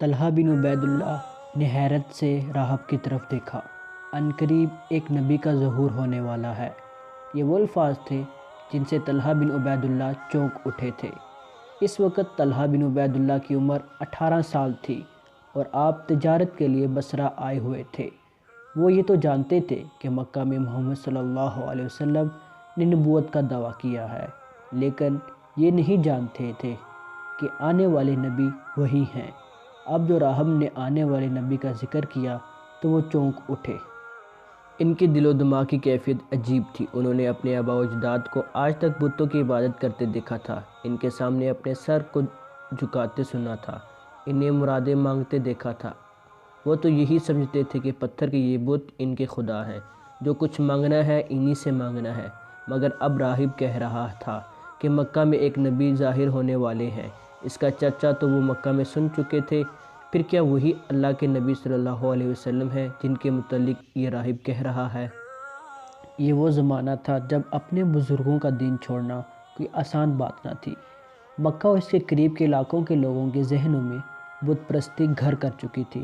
طلحہ بن عبید اللہ نے حیرت سے راہب کی طرف دیکھا۔ عنقریب ایک نبی کا ظہور ہونے والا ہے۔ یہ وہ الفاظ تھے جن سے طلحہ بن عبید اللہ چونک اٹھے تھے۔ اس وقت طلحہ بن عبید اللہ کی عمر 18 سال تھی اور آپ تجارت کے لیے بصرہ آئے ہوئے تھے۔ وہ یہ تو جانتے تھے کہ مکہ میں محمد صلی اللہ علیہ وسلم نے نبوت کا دعویٰ کیا ہے، لیکن یہ نہیں جانتے تھے کہ آنے والے نبی وہی ہیں۔ اب جو راہب نے آنے والے نبی کا ذکر کیا تو وہ چونک اٹھے۔ ان کے دل و دماغ کی کیفیت عجیب تھی۔ انہوں نے اپنے آباء و اجداد کو آج تک بتوں کی عبادت کرتے دیکھا تھا، ان کے سامنے اپنے سر کو جھکاتے سنا تھا، انہیں مرادیں مانگتے دیکھا تھا۔ وہ تو یہی سمجھتے تھے کہ پتھر کے یہ بت ان کے خدا ہیں، جو کچھ مانگنا ہے انہی سے مانگنا ہے۔ مگر اب راہب کہہ رہا تھا کہ مکہ میں ایک نبی ظاہر ہونے والے ہیں۔ اس کا چرچا تو وہ مکہ میں سن چکے تھے، پھر کیا وہی اللہ کے نبی صلی اللہ علیہ وسلم ہیں جن کے متعلق یہ راہب کہہ رہا ہے؟ یہ وہ زمانہ تھا جب اپنے بزرگوں کا دین چھوڑنا کوئی آسان بات نہ تھی۔ مکہ اور اس کے قریب کے علاقوں کے لوگوں کے ذہنوں میں بت پرستی گھر کر چکی تھی۔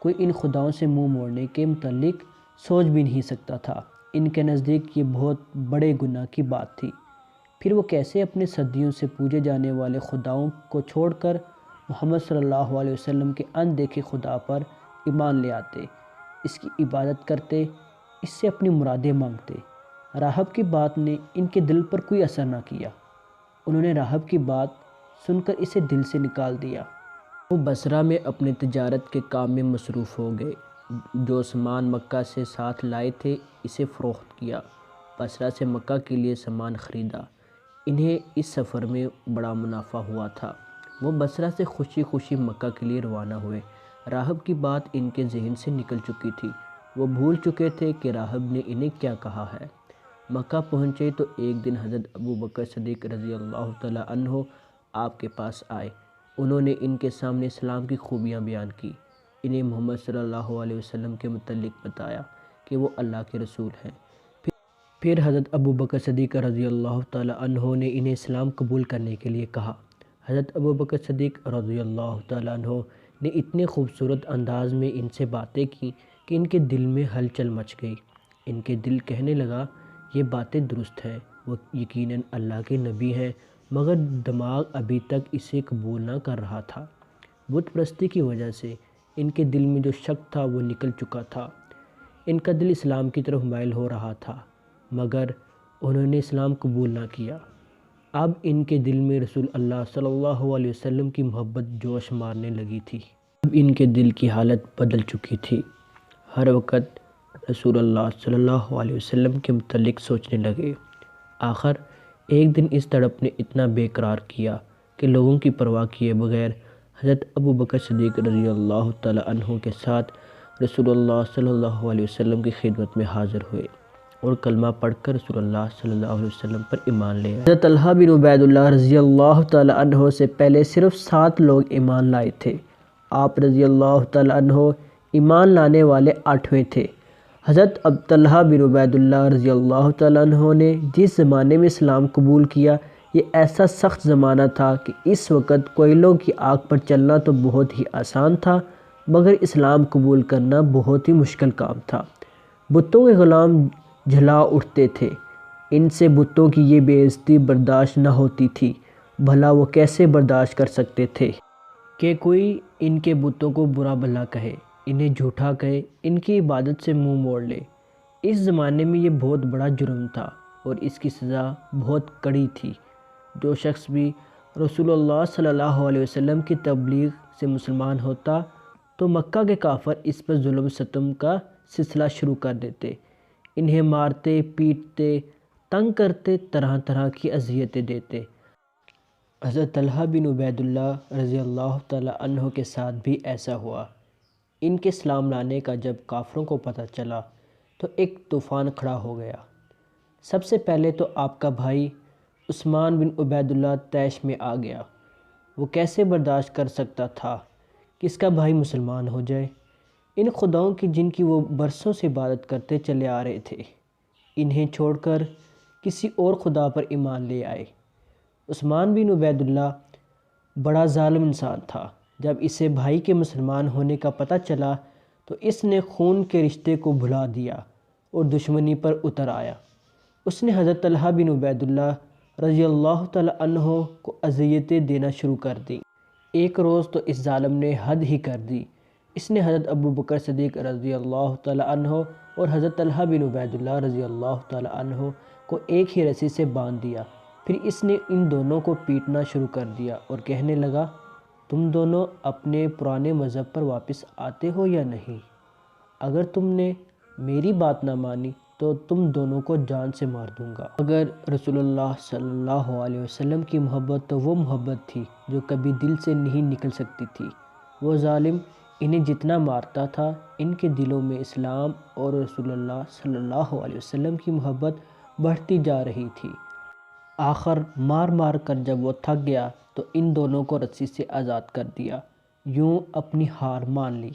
کوئی ان خداؤں سے منہ موڑنے کے متعلق سوچ بھی نہیں سکتا تھا۔ ان کے نزدیک یہ بہت بڑے گناہ کی بات تھی۔ پھر وہ کیسے اپنے صدیوں سے پوجے جانے والے خداؤں کو چھوڑ کر محمد صلی اللہ علیہ وسلم کے ان دیکھے خدا پر ایمان لے آتے، اس کی عبادت کرتے، اس سے اپنی مرادیں مانگتے؟ راہب کی بات نے ان کے دل پر کوئی اثر نہ کیا۔ انہوں نے راہب کی بات سن کر اسے دل سے نکال دیا۔ وہ بصرہ میں اپنے تجارت کے کام میں مصروف ہو گئے۔ جو سامان مکہ سے ساتھ لائے تھے اسے فروخت کیا، بصرہ سے مکہ کے لیے سامان خریدا۔ انہیں اس سفر میں بڑا منافع ہوا تھا۔ وہ بصرہ سے خوشی خوشی مکہ کے لیے روانہ ہوئے۔ راہب کی بات ان کے ذہن سے نکل چکی تھی۔ وہ بھول چکے تھے کہ راہب نے انہیں کیا کہا ہے۔ مکہ پہنچے تو ایک دن حضرت ابوبکر صدیق رضی اللہ تعالیٰ عنہ آپ کے پاس آئے۔ انہوں نے ان کے سامنے اسلام کی خوبیاں بیان کی، انہیں محمد صلی اللہ علیہ وسلم کے متعلق بتایا کہ وہ اللہ کے رسول ہیں۔ پھر حضرت ابوبکر صدیق رضی اللہ تعالیٰ عنہ نے انہیں اسلام قبول کرنے کے لیے کہا۔ حضرت ابوبکر صدیق رضی اللہ تعالیٰ عنہ نے اتنے خوبصورت انداز میں ان سے باتیں کی کہ ان کے دل میں ہلچل مچ گئی۔ ان کے دل کہنے لگا، یہ باتیں درست ہیں، وہ یقیناً اللہ کے نبی ہیں، مگر دماغ ابھی تک اسے قبول نہ کر رہا تھا۔ بت پرستی کی وجہ سے ان کے دل میں جو شک تھا وہ نکل چکا تھا۔ ان کا دل اسلام کی طرف مائل ہو رہا تھا، مگر انہوں نے اسلام قبول نہ کیا۔ اب ان کے دل میں رسول اللہ صلی اللہ علیہ وسلم کی محبت جوش مارنے لگی تھی۔ اب ان کے دل کی حالت بدل چکی تھی۔ ہر وقت رسول اللہ صلی اللہ علیہ وسلم کے متعلق سوچنے لگے۔ آخر ایک دن اس تڑپ نے اتنا بے قرار کیا کہ لوگوں کی پرواہ کیے بغیر حضرت ابوبکر صدیق رضی اللہ تعالیٰ عنہ کے ساتھ رسول اللہ صلی اللہ علیہ وسلم کی خدمت میں حاضر ہوئے اور کلمہ پڑھ کر رسول اللہ صلی اللہ علیہ وسلم پر ایمان لے آئے۔ حضرت طلحہ بن عبید اللہ رضی اللہ تعالیٰ عنہ سے پہلے صرف 7 لوگ ایمان لائے تھے۔ آپ رضی اللہ تعالیٰ عنہ ایمان لانے والے 8ویں تھے۔ حضرت طلحہ بن عبید اللہ رضی اللہ تعالیٰ عنہ نے جس زمانے میں اسلام قبول کیا، یہ ایسا سخت زمانہ تھا کہ اس وقت کوئلوں کی آگ پر چلنا تو بہت ہی آسان تھا، مگر اسلام قبول کرنا بہت ہی مشکل کام تھا۔ بتوں کے غلام جھلا اٹھتے تھے، ان سے بتوں کی یہ بے عزتی برداشت نہ ہوتی تھی۔ بھلا وہ کیسے برداشت کر سکتے تھے کہ کوئی ان کے بتوں کو برا بھلا کہے، انہیں جھوٹا کہے، ان کی عبادت سے منہ موڑ لے؟ اس زمانے میں یہ بہت بڑا جرم تھا اور اس کی سزا بہت کڑی تھی۔ جو شخص بھی رسول اللہ صلی اللہ علیہ وسلم کی تبلیغ سے مسلمان ہوتا تو مکہ کے کافر اس پر ظلم ستم کا سلسلہ شروع کر دیتے، انہیں مارتے، پیٹتے، تنگ کرتے، طرح طرح کی اذیتیں دیتے۔ حضرت طلحہ بن عبید اللہ رضی اللہ تعالیٰ عنہ کے ساتھ بھی ایسا ہوا۔ ان کے اسلام لانے کا جب کافروں کو پتہ چلا تو ایک طوفان کھڑا ہو گیا۔ سب سے پہلے تو آپ کا بھائی عثمان بن عبید اللہ طیش میں آ گیا۔ وہ کیسے برداشت کر سکتا تھا کہ اس کا بھائی مسلمان ہو جائے؟ ان خداؤں کی جن کی وہ برسوں سے عبادت کرتے چلے آ رہے تھے، انہیں چھوڑ کر کسی اور خدا پر ایمان لے آئے۔ عثمان بن عبید اللہ بڑا ظالم انسان تھا۔ جب اسے بھائی کے مسلمان ہونے کا پتہ چلا تو اس نے خون کے رشتے کو بھلا دیا اور دشمنی پر اتر آیا۔ اس نے حضرت طلحہ بن عبید اللہ رضی اللہ تعالیٰ عنہ کو اذیتیں دینا شروع کر دیں۔ ایک روز تو اس ظالم نے حد ہی کر دی۔ اس نے حضرت ابو بکر صدیق رضی اللہ تعالیٰ عنہ اور حضرت طلحہ بن عبید اللہ رضی اللہ تعالیٰ عنہ کو ایک ہی رسی سے باندھ دیا۔ پھر اس نے ان دونوں کو پیٹنا شروع کر دیا اور کہنے لگا، تم دونوں اپنے پرانے مذہب پر واپس آتے ہو یا نہیں؟ اگر تم نے میری بات نہ مانی تو تم دونوں کو جان سے مار دوں گا۔ اگر رسول اللہ صلی اللہ علیہ وسلم کی محبت تو وہ محبت تھی جو کبھی دل سے نہیں نکل سکتی تھی۔ وہ ظالم انہیں جتنا مارتا تھا، ان کے دلوں میں اسلام اور رسول اللہ صلی اللہ علیہ وسلم کی محبت بڑھتی جا رہی تھی۔ آخر مار مار کر جب وہ تھک گیا تو ان دونوں کو رسی سے آزاد کر دیا، یوں اپنی ہار مان لی۔